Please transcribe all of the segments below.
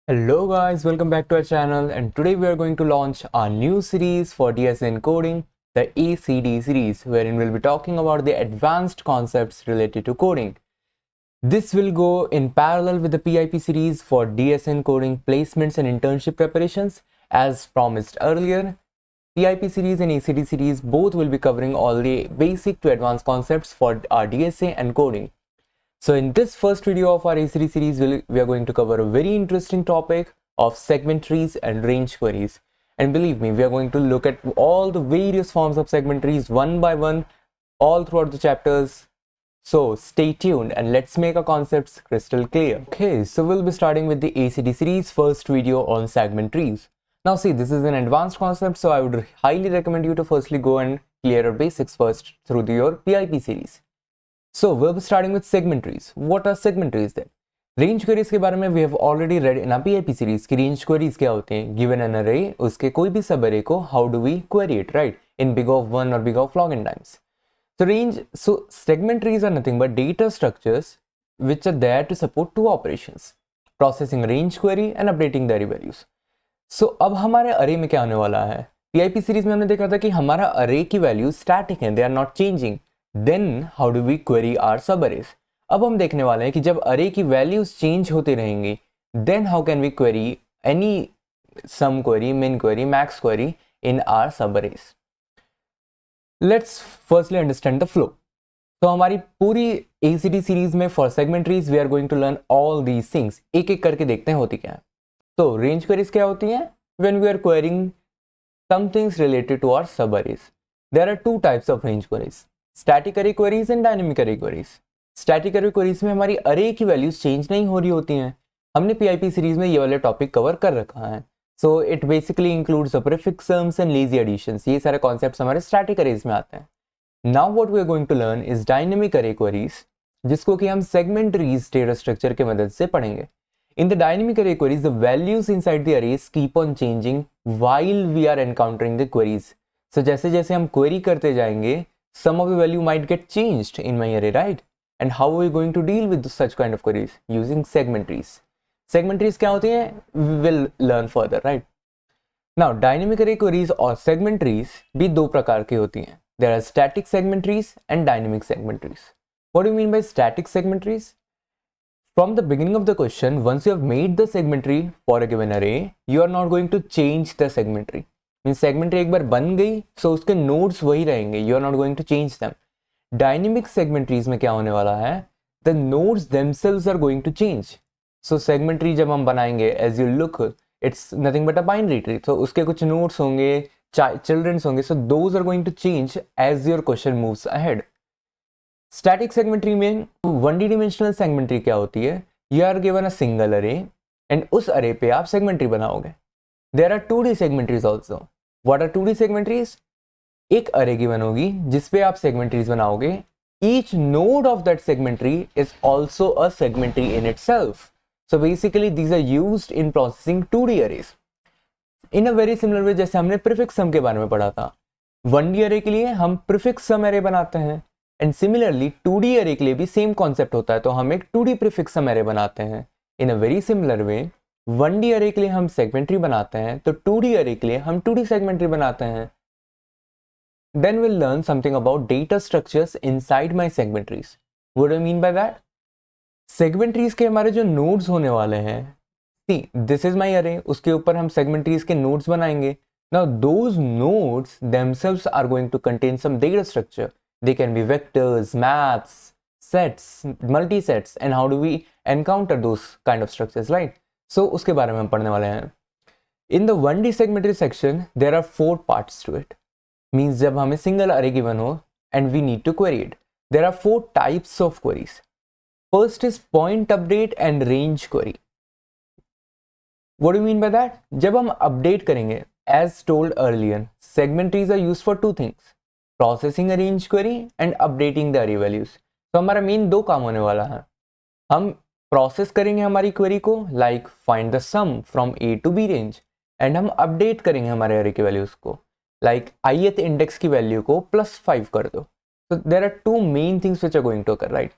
Hello guys, welcome back to our channel, and today we are going to launch our new series for DSN coding, the ACD series, wherein we'll be talking about the advanced concepts related to coding. This will go in parallel with the PIP series for DSN coding placements and internship preparations. As promised earlier, PIP series and ACD series both will be covering all the basic to advanced concepts for our DSA and coding. So in this first video of our ACD series, we are going to cover a very interesting topic of segment trees and range queries. And believe me, we are going to look at all the various forms of segment trees one by one, all throughout the chapters. So stay tuned and let's make our concepts crystal clear. Okay, so we'll be starting with the ACD series first video on segment trees. Now see, this is an advanced concept, so I would highly recommend you to firstly go and clear your basics first through your PIP series. So we'll be starting with segment trees. What are segment trees then? Range queries के बारे में we have already read in our PIP series कि range queries क्या होते हैं. Given an array, उसके कोई भी सब array को how do we query it, right? In big of 1 or big of log n times. So segment trees are nothing but data structures which are there to support two operations: processing range query and updating the array values. So अब हमारे array में क्या होने वाला है? PIP series में हमने देखा था कि हमारा array की values static हैं, they are not changing. Then how do we query our subarrays? अब हम देखने वाले हैं कि जब array की values change होते रहेंगी, then how can we query any sum query, min query, max query in our subarrays? Let's firstly understand the flow. तो हमारी पूरी ACD series में for segment trees we are going to learn all these things. एक एक करके देखते हैं होती क्या है. तो range queries क्या होती हैं? When we are querying some things related to our subarrays. There are two types of range queries. Static अरे queries and dynamic array queries. Static अरे क्वेरीज में हमारी अरे की वैल्यूज चेंज नहीं हो रही होती हैं. हमने पीआईपी सीरीज में ये वाले टॉपिक कवर कर रखा है. So it basically includes prefix sums and lazy additions. ये सारे कॉन्सेप्ट्स हमारे स्टैटिक अरेज में आते हैं. Now what we are going to learn is dynamic array queries, जिसको कि हम सेगमेंट ट्रीज डेटा स्ट्रक्चर की मदद से पढ़ेंगे. In the dynamic array queries, the values inside the arrays keep on changing while we are encountering the queries. So जैसे जैसे हम query करते जाएंगे, some of the value might get changed in my array, right? And how are we going to deal with such kind of queries? Using segment trees. Segment trees क्या होती हैं? We will learn further, right? Now, dynamic array queries और segment trees भी दो प्रकार की होती हैं. There are static segment trees and dynamic segment trees. What do you mean by static segment trees? From the beginning of the question, once you have made the segment tree for a given array, you are not going to change the segment tree. Mean segment tree एक बार बन गई, so उसके nodes वही रहेंगे, you are not going to change them. Dynamic segment trees में क्या होने वाला है? The nodes themselves are going to change. So segment tree जब हम बनाएंगे, as you look, it's nothing but a binary tree. तो उसके कुछ नोड्स होंगे, चिल्ड्रंस होंगे, so those are going to change as your question moves ahead. Static segment tree में 1D dimensional segment tree क्या होती है? You are given a single array and उस अरे पे आप सेगमेंट ट्री बनाओगे. There are 2D segment trees also. What are 2D segment trees? एक array given होगी जिसपे आप segment trees बनाओगे. Each node of that segment tree is also a segment tree in itself. So basically these are used in processing 2D arrays. In a very similar way जैसे हमने prefix sum के बारे में पढ़ा था. 1D array के लिए हम prefix sum array बनाते हैं, and similarly 2D array के लिए भी same concept होता है, तो हम एक 2D prefix sum array बनाते हैं. In a very similar way 1D array के लिए हम segment tree बनाते हैं, तो 2D array के लिए हम 2D segment tree बनाते हैं. Then we'll learn something about data structures inside my segment trees. What do I mean by that? Segment trees के हमारे जो nodes होने वाले हैं, see, this is my array, उसके ऊपर हम segment trees के nodes बनाएंगे. Now those nodes themselves are going to contain some data structure. They can be vectors, maps, sets, multisets, and how do we encounter those kind of structures, right? So उसके बारे में हम पढ़ने वाले हैं. In the 1D segment tree section, there are 4 parts to it. Means जब हमें single array given हो and we need to query it, there are 4 types of queries. First is point update and range query. What do you mean by that? जब हम update करेंगे, as told earlier, segment trees are used for 2 things: processing a range query and updating the array values. तो हमारा main 2 काम होने वाला है. हम प्रोसेस करेंगे हमारी क्वेरी को, like find the sum from A to B range, and हम अपडेट करेंगे हमारे अरे के वैल्यूज को, लाइक ith इंडेक्स की वैल्यू को +5 कर दो. तो there are 2 main things which are going to occur, right?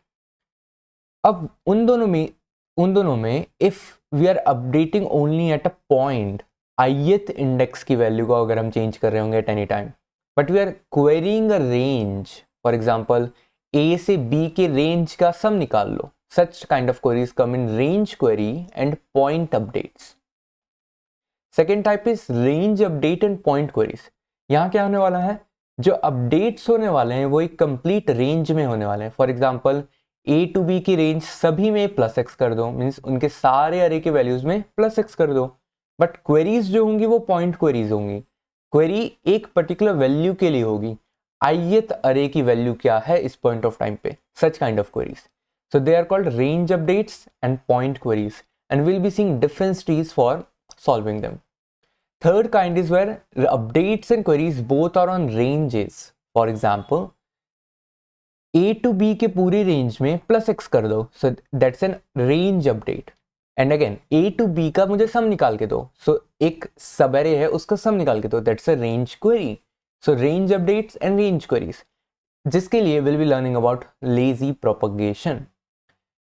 अब उन दोनों में if we are updating only at a point, ith index की वैल्यू को अगर हम चेंज कर रहे होंगे at any time, but we are querying a range. For example A से बी के रेंज का सम निकाल लो. Such kind of queries come in range query and point updates. Second type is range update and point queries. यहाँ क्या होने वाला है, जो अपडेट्स होने वाले हैं वो एक कंप्लीट रेंज में होने वाले हैं. For example A to B की रेंज सभी में प्लस एक्स कर दो, मीन्स उनके सारे अरे के वैल्यूज में प्लस एक्स कर दो. बट क्वेरीज जो होंगी वो पॉइंट क्वेरीज होंगी. क्वेरी एक पर्टिकुलर वैल्यू के लिए होगी, ith अरे की वैल्यू क्या है इस पॉइंट ऑफ टाइम पे. सच kind of queries. So they are called range updates and point queries, and we'll be seeing different trees for solving them. Third kind is where the updates and queries both are on ranges. For example, A to B के पूरी range में plus x कर दो, so that's an range update. And again A to B का मुझे सम निकाल के दो, so एक सब array है उसका सम निकाल के दो, that's a range query. So range updates and range queries, जिसके लिए we'll be learning about lazy propagation.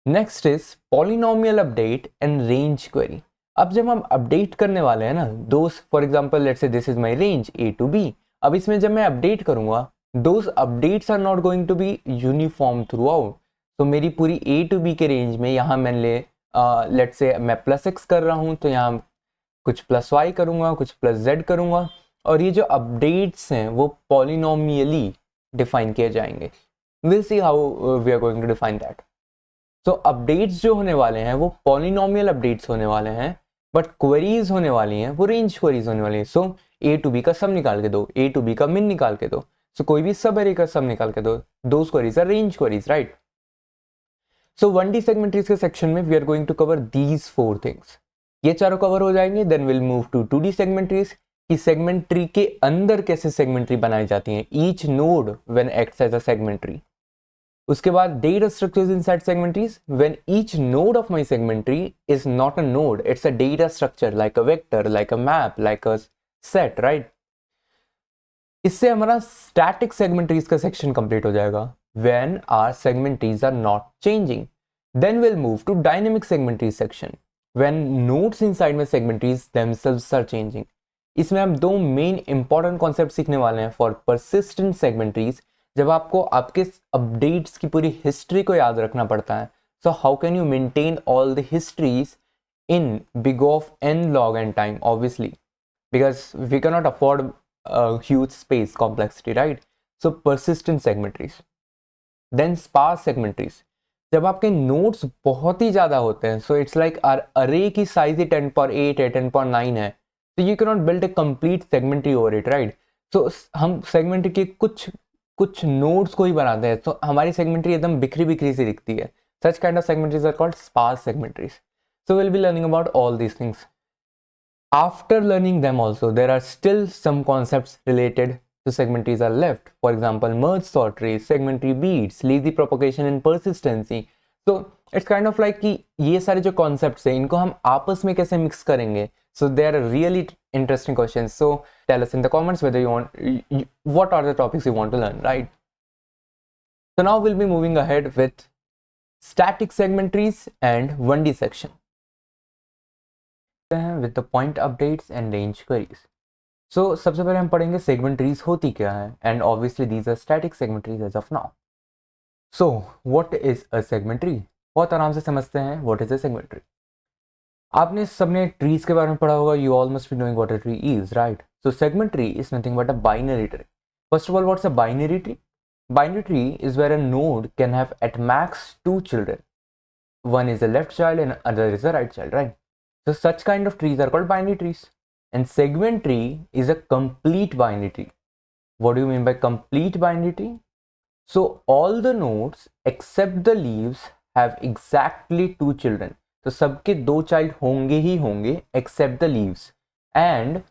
Next is polynomial update and range query. अब जब हम अपडेट करने वाले हैं ना दोस्त, for example let's say this is my range A to B. अब इसमें जब मैं अपडेट करूंगा, those updates are not going to be uniform throughout. तो मेरी पूरी ए टू बी के रेंज में यहाँ मैंने लेट्स से मैं प्लस एक्स कर रहा हूँ, तो यहाँ कुछ प्लस वाई करूंगा, कुछ प्लस जेड करूंगा, और ये जो अपडेट्स हैं वो पॉलिनोमियली डिफाइन किए जाएंगे. Will see how we are going to define that. तो अपडेट्स जो होने वाले हैं वो पॉलिनोमियल अपडेट्स होने वाले हैं, बट क्वेरीज होने वाली हैं वो रेंज क्वेरीज होने वाली है. सो ए टू बी का सम निकाल के दो, ए टू बी का मिन निकाल के दो, सो कोई भी सब एरे का सम निकाल के दो, those queries are range queries, right. So 1D segment trees के सेक्शन में we are going to cover these 4 things. ये चारों कवर हो जाएंगे, then will move to 2D segment trees कि सेगमेंट्री के अंदर कैसे सेगमेंट्री बनाई जाती हैं, each node when acts as a segment tree. उसके बाद data structures inside segmentaries, when each node of my segmentary is not a node, it's a data structure like a vector, like a map, like a set, right. इससे हमारा static segmentaries का section complete हो जाएगा. When our segmentaries are not changing, then we'll move to dynamic segmentaries section, when nodes inside my segmentaries themselves are changing. इसमें हम दो main important concepts सीखने वाले हैं for persistent segmentaries. जब आपको आपके अपडेट्स की पूरी हिस्ट्री को याद रखना पड़ता है, so how can you maintain all the histories in big of n log n time, obviously because we can not afford huge space complexity, right. So persistent segment trees. Then sparse segment trees, जब आपके nodes बहुत ही ज़्यादा होते हैं, so it's like अरे की size ही 10^8 है, 10^9 है, तो you can not build a complete segment tree over it, right. So हम सेगमेंट्री के कुछ नोड्स को ही बनाते हैं, तो हमारी सेगमेंट्री एकदम बिखरी बिखरी सी दिखती है. Such kind of segment trees are called sparse segment trees. So will be learning about all these things. After learning them also there are still some concepts related to segmentaries are left. For example, merge sort trees, segmentary beats, lazy propagation and persistency. So it's kind of like कि ये सारे जो concepts हैं इनको हम आपस में कैसे mix करेंगे. So they are really interesting questions. So tell us in the comments whether you want, what are the topics you want to learn, right? So now we'll be moving ahead with static segmentaries and 1D section. With the point updates and range queries. So सबसे पहले हम पढ़ेंगे सेगमेंट्रीज होती क्या है, and obviously these are static segment trees as of now. So what is a segment tree? बहुत आराम से समझते हैं व्हाट इज अ सेगमेंट्री. आपने सबने ट्रीज के बारे में पढ़ा होगा, you all must be knowing what a tree is, right. So segment tree is nothing but a binary tree. First of all, what's a binary tree? Binary tree is where a node can have at max 2 children. One is a left child and other is a right child, right? So such kind of trees are called binary trees. And segment tree is a complete binary tree. What do you mean by complete binary tree? So all the nodes except the leaves have exactly 2 children. तो सबके 2 child होंगे ही होंगे except the leaves. And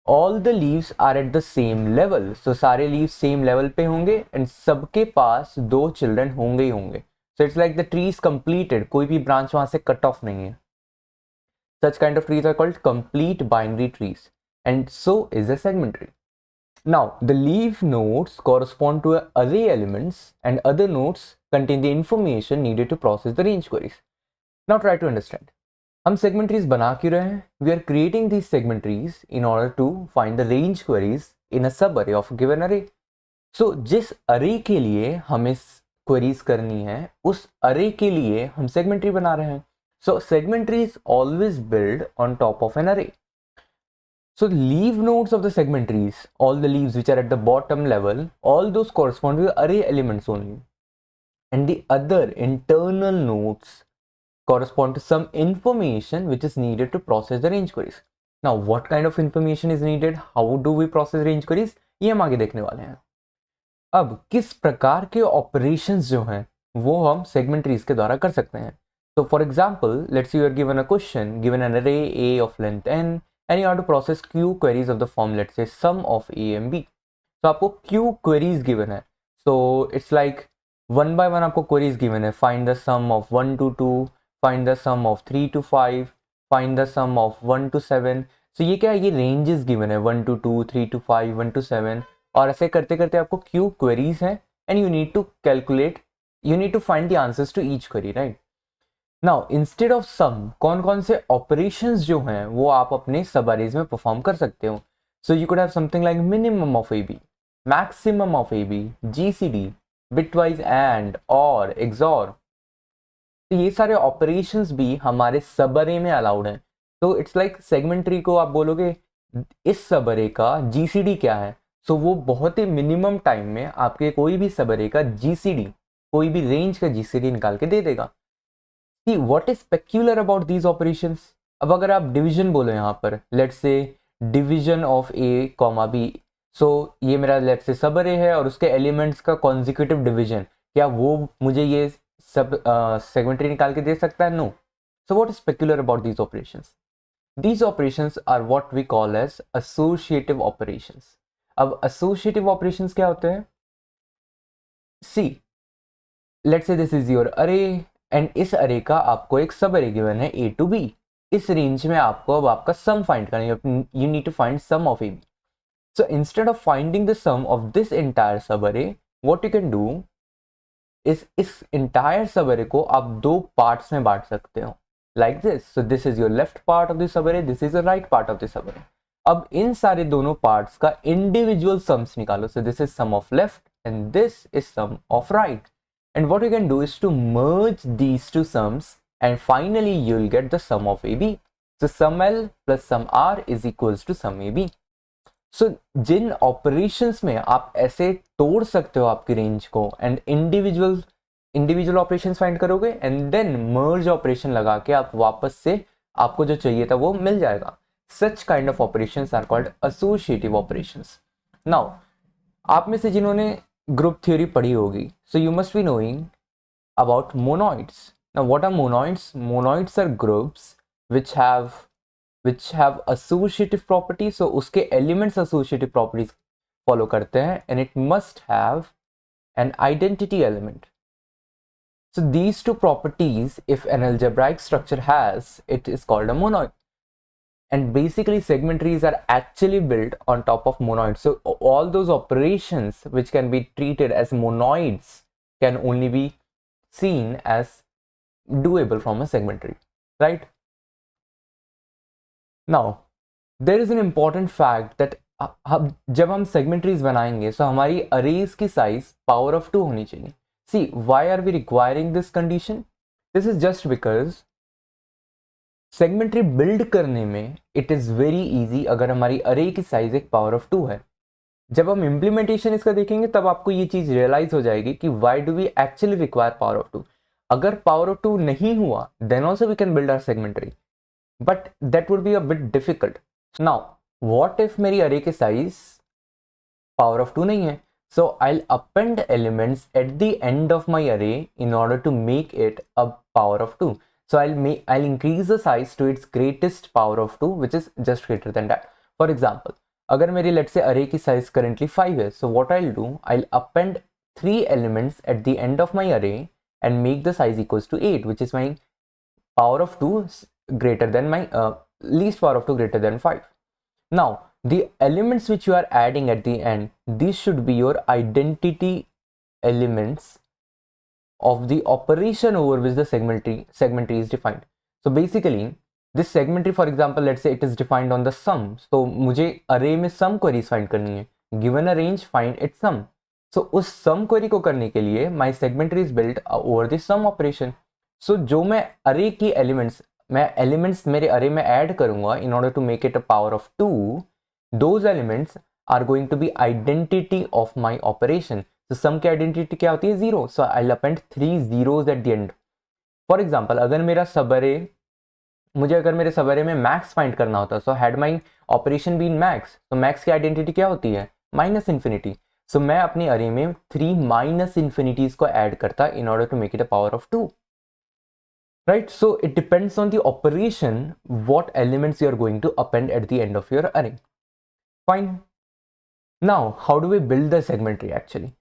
all the leaves are at the same level. So सारे leaves same level पे होंगे and सबके पास 2 children होंगे ही होंगे. So it's like the tree is completed. कोई भी branch वहाँ से cut off नहीं है. Such kind of trees are called complete binary trees, and so is a segment tree. Now, the leaf nodes correspond to array elements, and other nodes contain the information needed to process the range queries. Now, try to understand. हम segment trees बना क्यों रहे हैं? We are creating these segment trees in order to find the range queries in a sub array of given अरे। सो जिस अरे के लिए हमें क्वेरीज करनी है उस अरे के लिए हम सेगमेंट ट्री बना रहे हैं। So segment tree is always build on top of an array. So the leaf nodes of the segment trees, all the leaves which are at the bottom level, all those correspond to the array elements only. And the other internal nodes correspond to some information which is needed to process the range queries. Now, what kind of information is needed? How do we process range queries? ये हम आगे देखने वाले हैं. अब किस प्रकार के ऑपरेशंस जो हैं वो हम सेगमेंट ट्रीज के द्वारा कर सकते हैं. So for example, let's say you are given a question, given an array A of length n, and you have to process q queries of the form, let's say sum of a and b. So आपको q queries given है. So it's like one by one आपको queries given है. Find the sum of 1 to 2, find the sum of 3 to 5, find the sum of 1 to 7. So ये क्या है? ये ranges given है 1 to 2, 3 to 5, 1 to 7. और ऐसे करते करते आपको q queries हैं and you need to calculate, you need to find the answers to each query, right? Now instead of sum कौन कौन से ऑपरेशंस जो हैं वो आप अपने सब अरेज में परफॉर्म कर सकते हो. So you could have something like minimum of A B, maximum of A B, GCD, bitwise and और एक्सॉर. तो ये सारे ऑपरेशंस भी हमारे सब अरे में अलाउड हैं. तो इट्स लाइक सेगमेंट ट्री को आप बोलोगे इस सब अरे का जीसीडी क्या है, सो वो बहुत ही मिनिमम टाइम में आपके कोई भी सब अरे का जीसीडी, कोई भी रेंज का जीसीडी निकाल के दे देगा. See, what is peculiar about these operations? अब अगर आप डिवीजन बोलो यहाँ पर, let's say division of a comma b, सो ये मेरा let's say सब अरे है और उसके एलिमेंट्स का कॉन्जिक्यूटिव डिवीजन, क्या वो मुझे ये सब सेगमेंट्री निकाल के दे सकता है? No. So what is peculiar about these operations? These operations are what we call as associative operations. अब associative operations क्या होते हैं? See, let's say this is your array and इस अरे का आपको एक सब अरे गिवन है a to b. इस रेंज में आपको अब आपका सम फाइंड करना है. You need to find sum of a b. So instead of finding the sum of this entire sub array, what you can do इस एंटायर सब अरे को आप दो पार्ट्स में बांट सकते हो like this. So this is your left part of the sub array, this is the right part of the sub array. अब इन सारे दोनों पार्ट्स का इंडिविजुअल सम्स निकालो. So this is sum of left and this is sum of right. And what you can do is to merge these two sums and finally you'll get the sum of AB. So sum L plus sum R is equals to sum AB. So जिन operations में आप ऐसे तोड़ सकते हो आपकी range को and individual operations find करोगे and then merge operation लगा के आप वापस से आपको जो चाहिए था वो मिल जाएगा. Such kind of operations are called associative operations. Now आप में से जिन्होंने group theory पढ़ी होगी, so you must be knowing about monoids. Now what are monoids? Monoids are groups which have associative properties. So उसके elements associative properties follow करते हैं and it must have an identity element. So these two properties, if an algebraic structure has, it is called a monoid. And basically segment trees are actually built on top of monoids. So all those operations which can be treated as monoids can only be seen as doable from a segment tree, right? Now there is an important fact that जब हम segment trees बनाएंगे so हमारी arrays की size power of 2 होनी चाहिए. See, why are we requiring this condition? This is just because segment tree build करने में it is very easy अगर हमारी अरे की साइज एक पावर ऑफ 2 है. जब हम इम्प्लीमेंटेशन इसका देखेंगे तब आपको ये चीज़ रियलाइज हो जाएगी कि why do we actually require power of 2. अगर पावर ऑफ 2 नहीं हुआ then also we can build our segment tree, but that would be a bit difficult. Now what if मेरी अरे की साइज पावर ऑफ 2 नहीं है? So I will append elements at the end of my array in order to make it a power of 2. So I'll increase the size to its greatest power of 2, which is just greater than that. For example, अगर मेरी let's say array की size currently 5 है, so what I'll do, I'll append 3 elements at the end of my array and make the size equals to 8, which is my power of 2 greater than my least power of 2 greater than 5. Now the elements which you are adding at the end, these should be your identity elements of the operation over which the segment tree is defined. So basically this segment tree for example let's say it is defined on the sum, तो मुझे array में sum queries find करनी है, given a range find its sum. So उस sum query को करने के लिए my segment tree is built over the sum operation. So जो मैं अरे की एलिमेंट्स मेरे अरे में ऐड करूंगा in order to make it a power of 2, those elements are going to be identity of my operation. तो सम की आइडेंटिटी क्या होती है? 0, so I will append 3 zeros at the end. For example अगर मेरे subarray में max find करना होता, so had my operation been max, तो मैक्स की आइडेंटिटी क्या होती है? Minus infinity. सो मैं अपने अरे में 3 माइनस इन्फिनिटीज को ऐड करता in order to make it a power of 2, right? So it depends on the operation what elements you are going to append at the end of your array. Fine. Now how do we build the segment tree actually?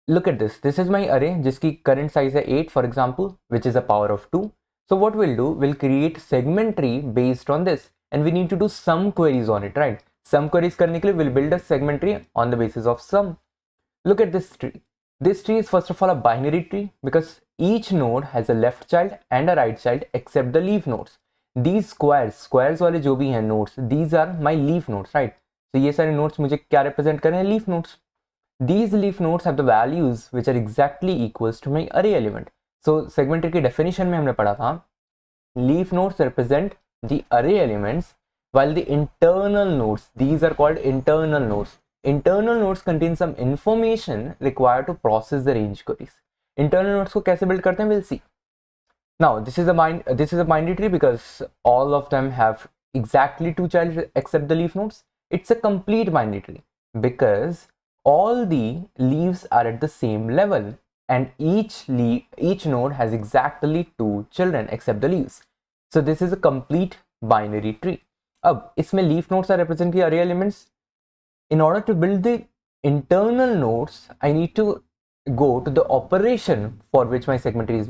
Look at this. This is my array जिसकी current size है 8 for example, which is a power of 2. So what we'll do, we'll create segment tree based on this, and we need to do some queries on it, right? Some queries करने के लिए we'll build a segment tree on the basis of sum. Look at this tree. This tree is first of all a binary tree because each node has a left child and a right child except the leaf nodes. These squares वाले जो भी हैं nodes, these are my leaf nodes, right? So ये सारे nodes मुझे क्या represent कर रहे हैं? Leaf nodes. These leaf nodes have the values which are exactly equals to my array element. So segment tree की definition में हमने पढ़ा था leaf nodes represent the array elements while the internal nodes, these are called internal nodes. Internal nodes contain some information required to process the range queries. Internal nodes को कैसे build करते हैं? We'll see. Now this is a binary tree because all of them have exactly 2 child except the leaf nodes. It's a complete binary tree because all the leaves are at the same level and each node has exactly 2 children except the leaves. So this is a complete binary tree. अब इसमें leaf nodes are represent the array elements. In order to build the internal nodes, I need to go to the operation for which my segment tree is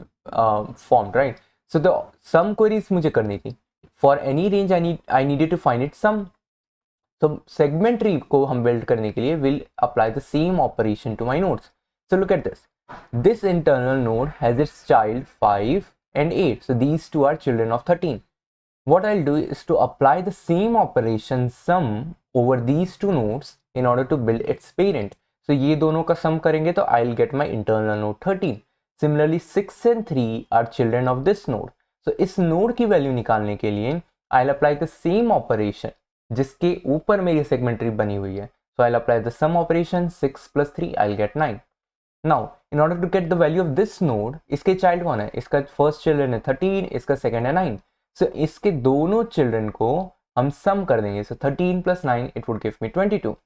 formed, right? So the sum queries मुझे करनी थी. For any range I needed to find its sum. तो segment tree को हम build करने के लिए will apply the same operation to my nodes. So look at this. This internal node has its child 5 and 8. So these two are children of 13. What I'll do is to apply the same operation sum over these two nodes in order to build its parent. So ये दोनों का sum करेंगे तो I'll get my internal node 13. Similarly 6 and 3 are children of this node. So इस node की value निकालने के लिए I'll apply the same operation जिसके ऊपर मेरी सेगमेंट ट्री बनी हुई है. So I'll apply the sum operation 6 plus 3, I'll get 9. Now in order to get the value of this node, इसके child कौन है? इसका first children है 13, इसका second है 9. So इसके दोनों children को हम sum कर देंगे. So 13 plus 9 it would give me 22.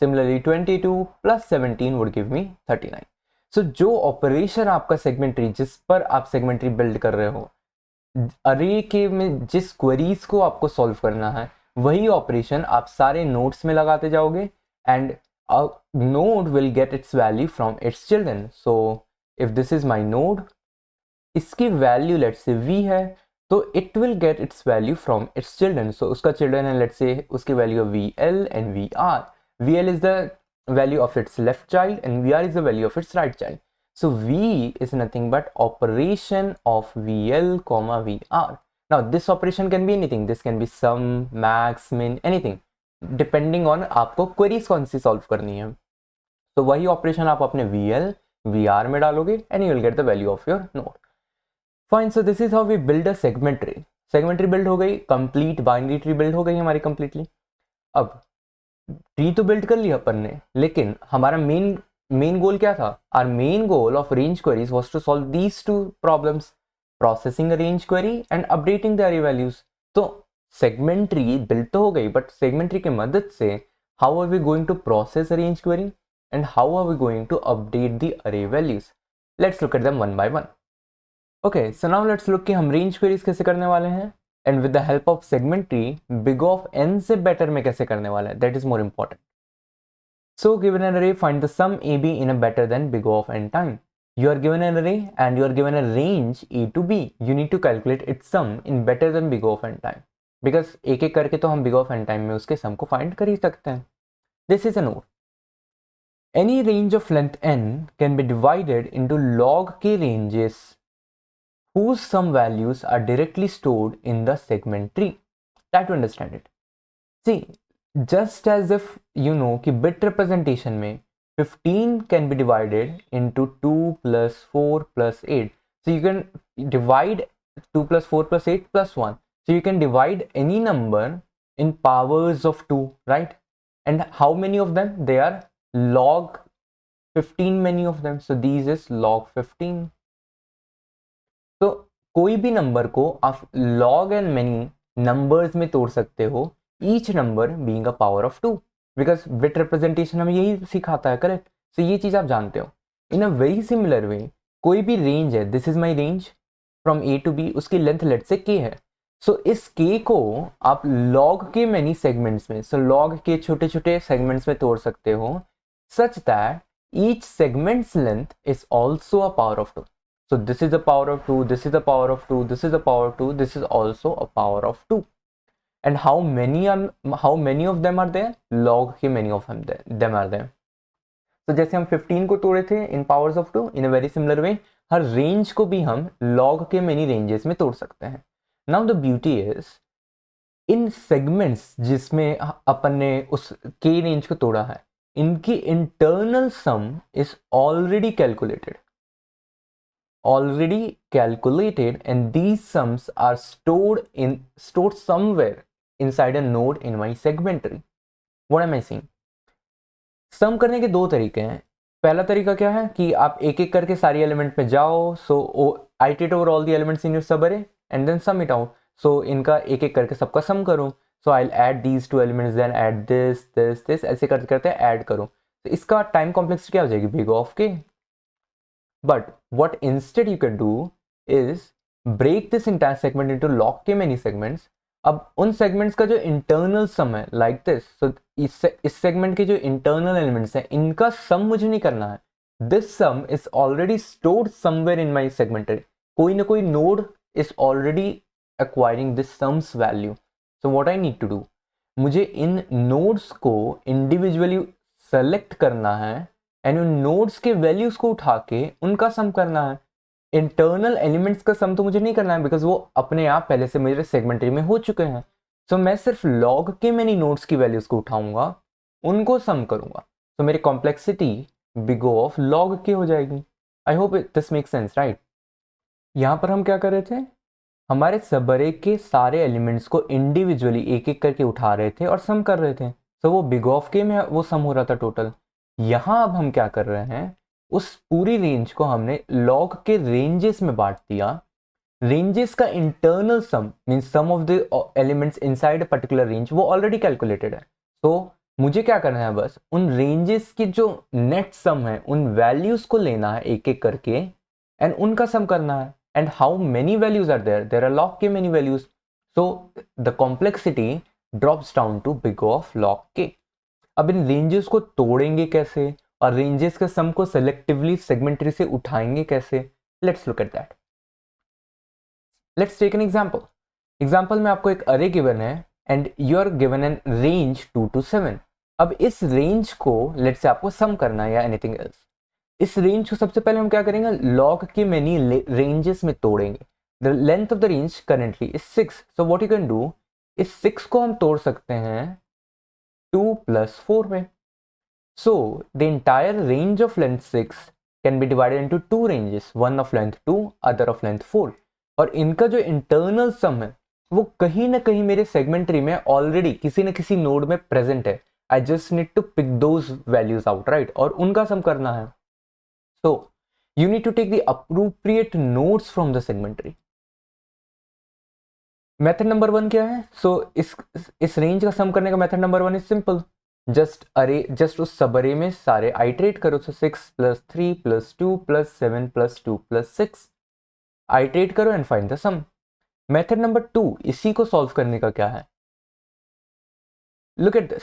Similarly 22 plus 17 would give me 39. So जो ऑपरेशन आपका सेगमेंट ट्री जिस पर आप सेगमेंट ट्री बिल्ड कर रहे हो, अरे के में जिस क्वेरीज को आपको सॉल्व करना है वही ऑपरेशन आप सारे नोड्स में लगाते जाओगे and a node will get its value from its children. So if this is my node, इसकी वैल्यू लेट्स से v है तो it will get its value from its children. So उसका children है let's say उसकी value है vl and vr. vl is the value of its left child and vr is the value of its right child. So v is nothing but operation of vl comma vr. Now this operation can be anything. This can be sum, max, min, anything depending on आपको queries कौन सी solve करनी है. तो वही operation आप अपने vl, vr में डालोगे and you will get the value of your node. Fine. So this is how we build a segment tree. Segment tree build हो गई, complete binary tree build हो गई हमारी completely. अब ट्री तो बिल्ड कर लिया अपन ने, लेकिन हमारा मेन गोल क्या था? Our main goal of range queries was to solve these two problems, processing range query and updating the array values. तो सेगमेंट ट्री बिल्ड तो हो गई, बट सेगमेंट ट्री की मदद से how are we going to process range query and how are we going to update the array values? Let's look at them one by one. Okay, so now let's look कि हम range queries कैसे करने वाले हैं and with the help of segment tree big of n से better में कैसे करने वाला है. That is more important. So given an array, find the sum ab in a better than big O of n time. You are given an array and you are given a range a to b. You need to calculate its sum in better than big O of n time. Because एक एक करके तो हम big O of n time में उसके sum को find कर ही सकते हैं. This is a node. Any range of length n can be divided into log k ranges whose sum values are directly stored in the segment tree. Try to understand it. See, just as if you know कि bit representation में 15 can be divided into 2 plus 4 plus 8. So you can divide 2 plus 4 plus 8 plus 1. So you can divide any number in powers of 2, right? And how many of them? They are log 15 many of them. So these is log 15. तो कोई भी number को आप log and many numbers में तोड़ सकते हो, each number being a power of 2, because bit representation हमें यही सिखाता है, करेक्ट? So ये चीज आप जानते हो. In a very similar way, कोई भी रेंज है, this is my range from A to B, उसकी लेंथ लेट से k है. सो इस k को आप log के many segments में, so log के छोटे छोटे segments में तोड़ सकते हो, such that each segment's length is also a power of 2. So this is the power of 2, this is the power of 2, this is the power of 2, this is also a power of 2. And how many of them are there? Log के many of them are there. So जैसे हम 15 को तोड़े थे in powers of 2, in a very similar way, her range को भी हम log के many ranges में तोड़ सकते हैं. Now the beauty is, in segments जिसमें अपन ने उस k range को तोड़ा है, इनकी internal sum is already calculated, and these sums are stored somewhere inside a node in my segment tree. What am I saying? सम करने के दो तरीके हैं. पहला तरीका क्या है कि आप एक एक करके सारी एलिमेंट पे जाओ, so iterate over all the elements in your sub array and then sum it out. So इनका एक एक करके सबका सम करो. So I will add these two elements, then add this, ऐसे करते करते ऐड करो. तो इसका टाइम कॉम्प्लेक्सिटी क्या हो जाएगी? बिग ऑफ के. But what instead you can do is break this entire segment into log के many segments. अब उन segments का जो internal sum है like this, so इस segment के जो internal elements हैं, इनका sum मुझे नहीं करना है. This sum is already stored somewhere in my segment tree. कोई ना कोई node is already acquiring this sums value. So what I need to do, मुझे इन nodes को individually select करना है एंड उन नोड्स के वैल्यूज को उठा के उनका सम करना है. इंटरनल एलिमेंट्स का सम तो मुझे नहीं करना है, बिकॉज वो अपने आप पहले से मेरे सेगमेंटरी में हो चुके हैं. सो मैं सिर्फ लॉग के मैनी नोड्स की वैल्यूज को उठाऊंगा, उनको सम करूंगा. तो मेरी complexity big O of log के हो जाएगी. I hope this make sense, right? यहाँ पर हम क्या कर रहे थे? हमारे सबअरे के सारे एलिमेंट्स को इंडिविजुअली एक एक करके उठा रहे थे और सम कर रहे थे. तो वो बिग ऑफ के में वो सम हो रहा था टोटल. यहां अब हम क्या कर रहे हैं, उस पूरी रेंज को हमने लॉग के रेंजेस में बांट दिया. रेंजेस का internal sum means sum of the elements inside a particular range वो ऑलरेडी कैलकुलेटेड है. तो मुझे क्या करना है, बस उन रेंजेस की जो नेट सम है उन वैल्यूज को लेना है एक एक करके एंड उनका सम करना है. And how many values are there are log K many values. So the complexity drops down to big O of log K. अब इन रेंजेस को तोड़ेंगे कैसे और रेंजेस के सम को सेलेक्टिवली सेगमेंटरी से उठाएंगे कैसे? Let's look at that. Let's take an example में आपको एक अरे गिवन है and you are given an range 2 to 7. अब इस रेंज को लेट्स से आपको सम करना है या एनीथिंग एल्स. इस रेंज को सबसे पहले हम क्या करेंगे, लॉग के मेनी रेंजेस में तोड़ेंगे. The length of the range currently is 6. So what you can do, इस 6 को हम तोड़ सकते हैं 2 plus 4 में. So the entire range of length 6 can be divided into two ranges, one of length 2, other of length 4. और इनका जो internal sum है वो कहीं ना कहीं मेरे सेगमेंटरी में ऑलरेडी किसी न किसी नोड में प्रेजेंट है. I just need to pick those values out, right? और उनका सम करना है. So you need to take the appropriate nodes from the segment tree. Method number 1 क्या है? सो इस रेंज का सम करने का method number 1 is simple. Just उस सब अरे में सारे आइटरेट करो. सो 6 + 3 + 2 + 7 + 2 + 6 आइटरेट करो and find the sum. Method number 2 इसी को सॉल्व करने का क्या है? Look at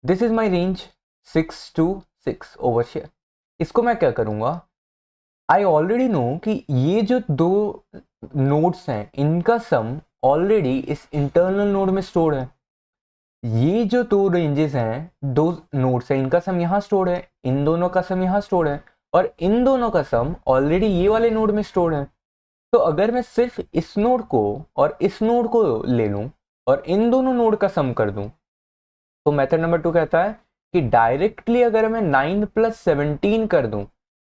this is my range 6 to 6 over here. इसको मैं क्या करूंगा, आई ऑलरेडी नो कि ये जो दो नोड्स हैं इनका सम ऑलरेडी इस इंटरनल नोड में स्टोर्ड है. ये जो दो रेंजेस हैं, दो नोड्स हैं, इनका सम यहाँ स्टोर्ड है, इन दोनों का सम यहाँ स्टोर्ड है, और इन दोनों का सम ऑलरेडी ये वाले नोड में स्टोर्ड है. तो अगर मैं सिर्फ इस नोड को और इस नोड को ले लूं और इन दोनों नोड का सम कर दूं, तो मेथड नंबर 2 कहता है कि डायरेक्टली अगर मैं 9 + 17 कर दूं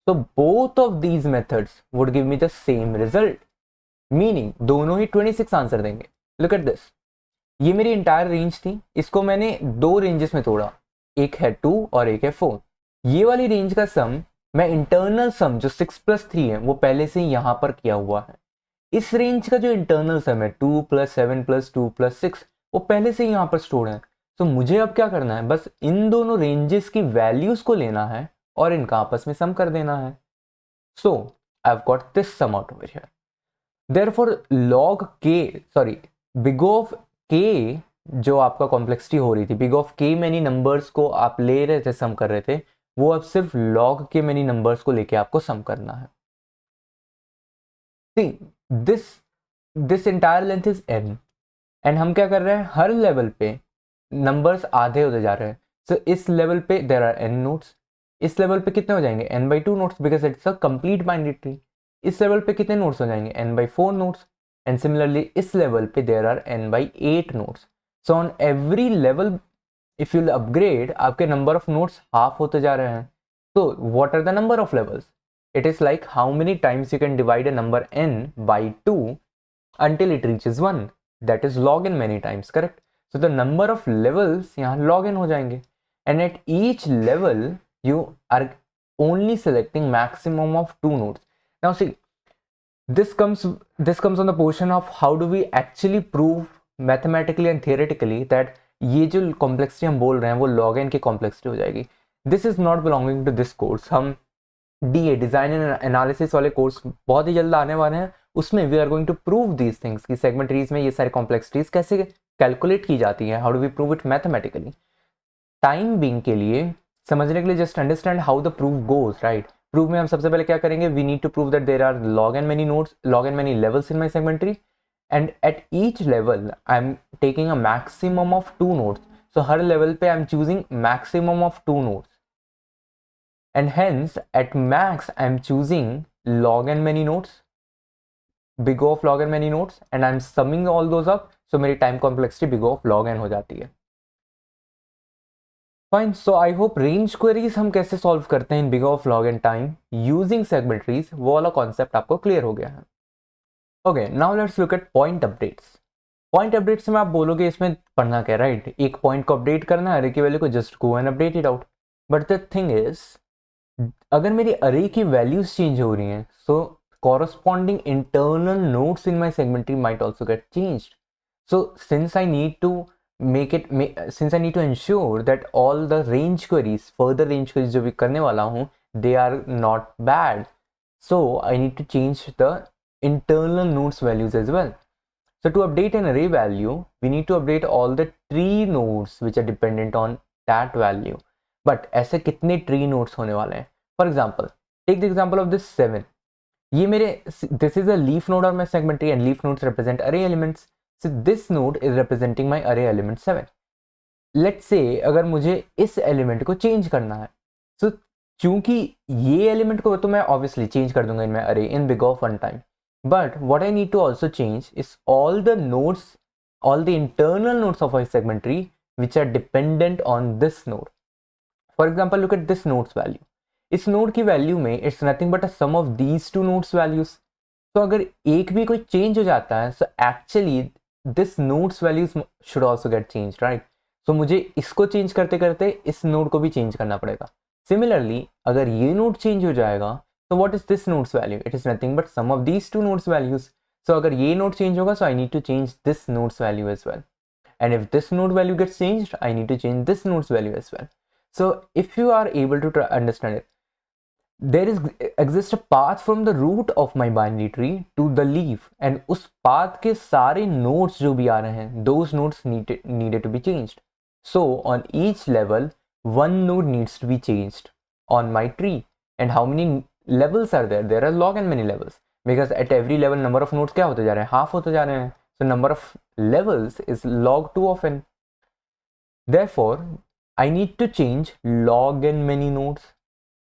तो both of these methods would give me the same result, meaning दोनों ही 26 आंसर देंगे। लुक एट दिस, ये मेरी इंटायर रेंज थी, इसको मैंने दो रेंजेस में तोड़ा, एक है 2 और एक है 4। ये वाली रेंज का सम मैं इंटरनल सम जो 6 + 3 है वो पहले से ही यहां पर किया हुआ है। इस रेंज का जो इंटरनल सम है 2 + 7 + 2 + 6 वो पहले से ही यहां पर स्टोर है। तो मुझे अब क्या करना है, बस इन दोनों रेंजेस की वैल्यूज को लेना है और इनका आपस में सम कर देना है। So I have got this sum out over here. Therefore log k, sorry, big of k, जो आपका कॉम्प्लेक्सिटी हो रही थी, big of k many numbers को आप ले रहे थे, सम कर रहे थे, वो अब सिर्फ log k मैनी नंबर्स को लेके आपको सम करना है। See, this entire length is n and हम क्या कर रहे हैं, हर लेवल पे नंबर्स आधे होते जा रहे हैं। सो इस लेवल पे देयर आर n नोड्स, इस लेवल पे कितने हो जाएंगे n/2 nodes because it's a complete binary tree. इस लेवल पे कितने नोड्स हो जाएंगे n/4 नोड्स, एंड सिमिलरली इस लेवल पे there are n/8 nodes. So on every level if you upgrade, आपके नंबर ऑफ नोड्स हाफ होते जा रहे हैं। तो what are the number of levels? It is like how many times you can divide a number n by 2 until it reaches 1. That is log n many times, correct? So the number of levels यहाँ log n हो जाएंगे. And at each level you are only selecting maximum of 2 nodes. Now see, this comes on the portion of how do we actually prove mathematically and theoretically that ये जो complexity हम बोल रहे हैं वो log n की complexity हो जाएगी. This is not belonging to this course. हम DA डिजाइन एंड एनालिसिस वाले कोर्स बहुत ही जल्द आने वाले हैं, उसमें we are going to prove these things कि सेगमेंट ट्रीज में ये सारी कॉम्प्लेक्सिटीज कैसे कैलकुलेट की जाती हैं, how do we prove it mathematically. Time being के लिए समझने के लिए just understand how the proof goes, right. Proof में हम सबसे पहले क्या करेंगे, we need to prove that there are log n many nodes, log n many levels in my segment tree, and at each level I am taking a maximum of 2 nodes. So her level पे I am choosing maximum of 2 nodes. And hence at max I'm choosing log n many nodes, big O of log n many nodes, and I'm summing all those up, so मेरी time complexity big O of log n हो जाती है। Fine, so I hope range queries हम कैसे solve करते हैं in big O of log n time using segment trees, वो वाला concept आपको clear हो गया है। Okay, now let's look at point updates. Point updates में आप बोलोगे इसमें पढ़ना क्या, right? एक point को update करना है, array की value को just go and update it out. But the thing is, अगर मेरी अरे की वैल्यूज चेंज हो रही हैं, सो corresponding internal nodes in my segment tree might also get changed. So since I need to since I need to ensure that all the range queries, further range queries जो भी करने वाला हूँ, they are not bad, so I need to change the internal nodes values as well. So to update an array value, we need to update all the tree nodes which are dependent on that value. But ऐसे कितने tree nodes होने वाले हैं? For example, take the example of this 7. ये मेरे, this is a leaf node और my segment tree, and leaf nodes represent array elements. So this node is representing my array element 7. Let's say अगर मुझे इस element को change करना है, सो चूंकि ये एलिमेंट को तो मैं ऑब्वियसली चेंज कर दूंगा इन my array in big of one time, but what I need to also change is all the internal nodes of my segment tree which are dependent on this node. For example, look at this node's value. इस node की value में its nothing but a sum of these two nodes values. तो अगर एक भी कोई change हो जाता है, so actually this node's values should also get change, right. So मुझे इसको चेंज करते करते इस नोड को भी चेंज करना पड़ेगा. सिमिलरली अगर ये नोड चेंज हो जाएगा, तो what is this node's value? It is nothing but sum of these two nodes values. So अगर ये नोड चेंज होगा, सो I need to change this node's value as well. And if this node value gets changed, I need to change this node's value as well. So if you are able to understand it, there exists a path from the root of my binary tree to the leaf, and उस path के सारे nodes जो भी आ रहे हैं, those nodes needed to be changed. So on each level, one node needs to be changed on my tree. And how many levels are there? There are log n many levels, because at every level number of nodes क्या होते जा रहे हैं? Half होते जा रहे हैं. So number of levels is log 2 of n. Therefore, I need to change log n many nodes,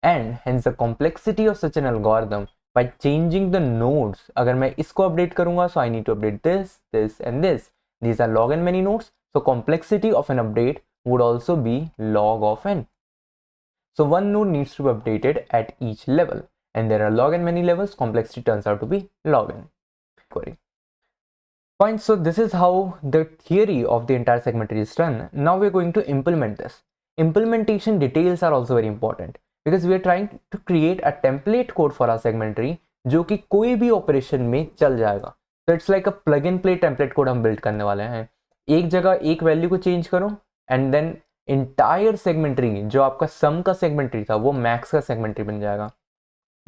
and hence the complexity of such an algorithm by changing the nodes. अगर मैं इसको अपडेट करूंगा, so I need to update this, this and this. These are log n many nodes, so complexity of an update would also be log of n. So one node needs to be updated at each level, and there are log n many levels. Complexity turns out to be log n. Query. Fine, so this is how the theory of the entire segment tree is done. Now we're going to implement this. Implementation details are also very important because we are trying to create a template code for our segment tree जो कि कोई भी operation में चल जाएगा. तो it's like a plug in play template code हम build करने वाले हैं. एक जगह एक वैल्यू को चेंज करो and then entire segment tree, जो आपका सम का सेगमेंट ट्री था, वो मैक्स का सेगमेंट ट्री बन जाएगा.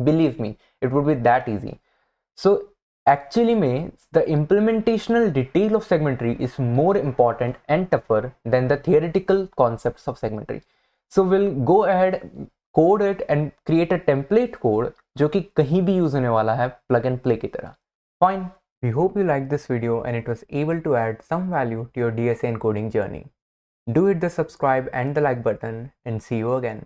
Believe me, it would be that easy. So actually में the implementational detail of segment tree is more important and tougher than the theoretical concepts of segment tree. So we'll go ahead, code it and create a template code जो कि कहीं भी use होने वाला है plug and play की तरह. Fine. We hope you liked this video and it was able to add some value to your DSA encoding journey. Do hit the subscribe and the like button and see you again.